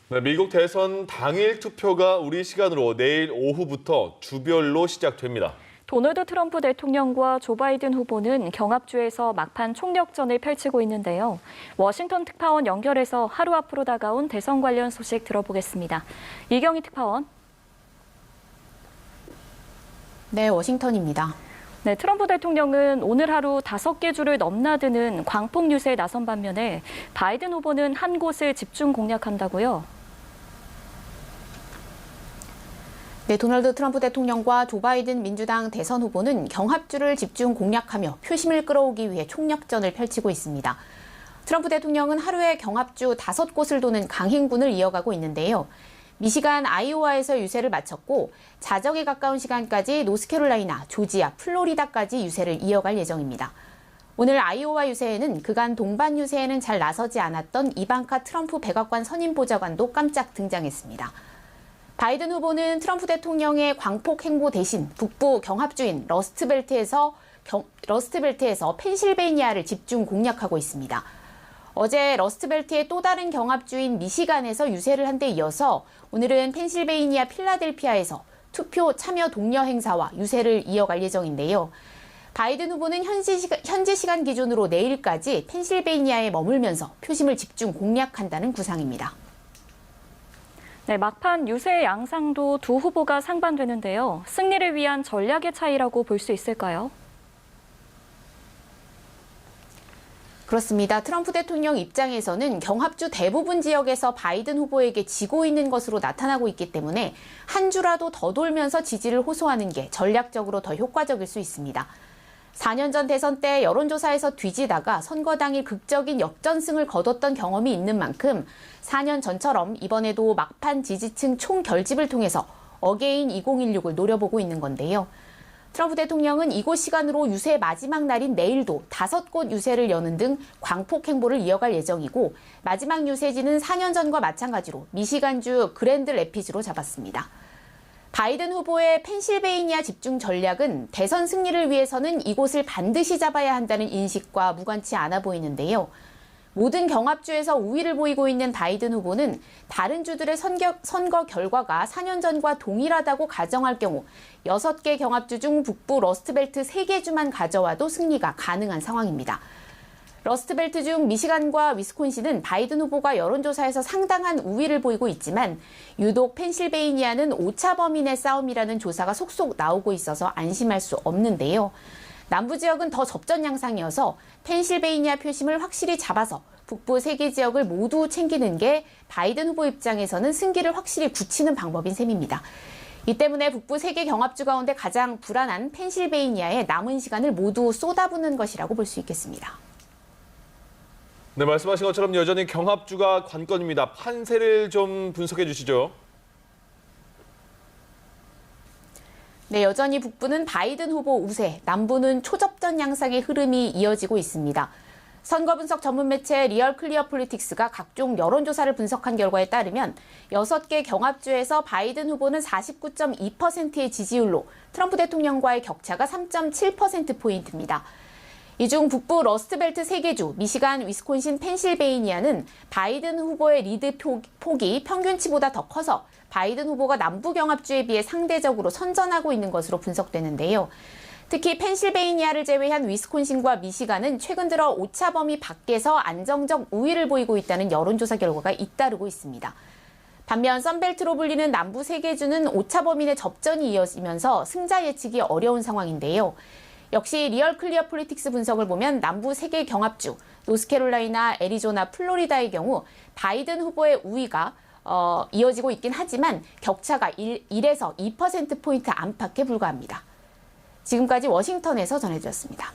네, 미국 대선 당일 투표가 우리 시간으로 내일 오후부터 주별로 시작됩니다. 도널드 트럼프 대통령과 조 바이든 후보는 경합주에서 막판 총력전을 펼치고 있는데요. 워싱턴 특파원 연결해서 하루 앞으로 다가온 대선 관련 소식 들어보겠습니다. 이경희 특파원. 네, 워싱턴입니다. 네, 트럼프 대통령은 오늘 하루 5개 주를 넘나드는 광폭 유세에 나선 반면에 바이든 후보는 한 곳을 집중 공략한다고요. 네, 도널드 트럼프 대통령과 조 바이든 민주당 대선 후보는 경합주를 집중 공략하며 표심을 끌어오기 위해 총력전을 펼치고 있습니다. 트럼프 대통령은 하루에 경합주 5곳을 도는 강행군을 이어가고 있는데요. 미시간, 아이오와에서 유세를 마쳤고 자정에 가까운 시간까지 노스캐롤라이나, 조지아, 플로리다까지 유세를 이어갈 예정입니다. 오늘 아이오와 유세에는 그간 동반 유세에는 잘 나서지 않았던 이방카 트럼프 백악관 선임 보좌관도 깜짝 등장했습니다. 바이든 후보는 트럼프 대통령의 광폭 행보 대신 북부 경합주인 러스트벨트에서 펜실베이니아를 집중 공략하고 있습니다. 어제 러스트벨트의 또 다른 경합주인 미시간에서 유세를 한 데 이어서 오늘은 펜실베이니아 필라델피아에서 투표 참여 독려 행사와 유세를 이어갈 예정인데요. 바이든 후보는 현지 시간 기준으로 내일까지 펜실베이니아에 머물면서 표심을 집중 공략한다는 구상입니다. 네, 막판 유세 양상도 두 후보가 상반되는데요. 승리를 위한 전략의 차이라고 볼 수 있을까요? 그렇습니다. 트럼프 대통령 입장에서는 경합주 대부분 지역에서 바이든 후보에게 지고 있는 것으로 나타나고 있기 때문에 한 주라도 더 돌면서 지지를 호소하는 게 전략적으로 더 효과적일 수 있습니다. 4년 전 대선 때 여론조사에서 뒤지다가 선거 당일 극적인 역전승을 거뒀던 경험이 있는 만큼 4년 전처럼 이번에도 막판 지지층 총결집을 통해서 어게인 2016을 노려보고 있는 건데요. 트럼프 대통령은 이곳 시간으로 유세 마지막 날인 내일도 5곳 유세를 여는 등 광폭 행보를 이어갈 예정이고 마지막 유세지는 4년 전과 마찬가지로 미시간주 그랜드 래피즈로 잡았습니다. 바이든 후보의 펜실베이니아 집중 전략은 대선 승리를 위해서는 이곳을 반드시 잡아야 한다는 인식과 무관치 않아 보이는데요. 모든 경합주에서 우위를 보이고 있는 바이든 후보는 다른 주들의 선거 결과가 4년 전과 동일하다고 가정할 경우 6개 경합주 중 북부 러스트벨트 3개 주만 가져와도 승리가 가능한 상황입니다. 러스트벨트 중 미시간과 위스콘신은 바이든 후보가 여론조사에서 상당한 우위를 보이고 있지만 유독 펜실베이니아는 오차 범인의 싸움이라는 조사가 속속 나오고 있어서 안심할 수 없는데요. 남부 지역은 더 접전 양상이어서 펜실베이니아 표심을 확실히 잡아서 북부 3개 지역을 모두 챙기는 게 바이든 후보 입장에서는 승기를 확실히 굳히는 방법인 셈입니다. 이 때문에 북부 3개 경합주 가운데 가장 불안한 펜실베이니아에 남은 시간을 모두 쏟아붓는 것이라고 볼 수 있겠습니다. 네, 말씀하신 것처럼 여전히 경합주가 관건입니다. 판세를 좀 분석해 주시죠. 네, 여전히 북부는 바이든 후보 우세, 남부는 초접전 양상의 흐름이 이어지고 있습니다. 선거 분석 전문 매체 리얼 클리어 폴리틱스가 각종 여론조사를 분석한 결과에 따르면 6개 경합주에서 바이든 후보는 49.2%의 지지율로 트럼프 대통령과의 격차가 3.7%포인트입니다. 이 중 북부 러스트벨트 3개 주, 미시간, 위스콘신, 펜실베이니아는 바이든 후보의 리드 폭이 평균치보다 더 커서 바이든 후보가 남부 경합주에 비해 상대적으로 선전하고 있는 것으로 분석되는데요. 특히 펜실베이니아를 제외한 위스콘신과 미시간은 최근 들어 오차 범위 밖에서 안정적 우위를 보이고 있다는 여론조사 결과가 잇따르고 있습니다. 반면 선벨트로 불리는 남부 3개 주는 오차 범위 내 접전이 이어지면서 승자 예측이 어려운 상황인데요. 역시 리얼 클리어 폴리틱스 분석을 보면 남부 3개 경합주, 노스캐롤라이나, 애리조나, 플로리다의 경우 바이든 후보의 우위가 이어지고 있긴 하지만 격차가 1에서 2%포인트 안팎에 불과합니다. 지금까지 워싱턴에서 전해드렸습니다.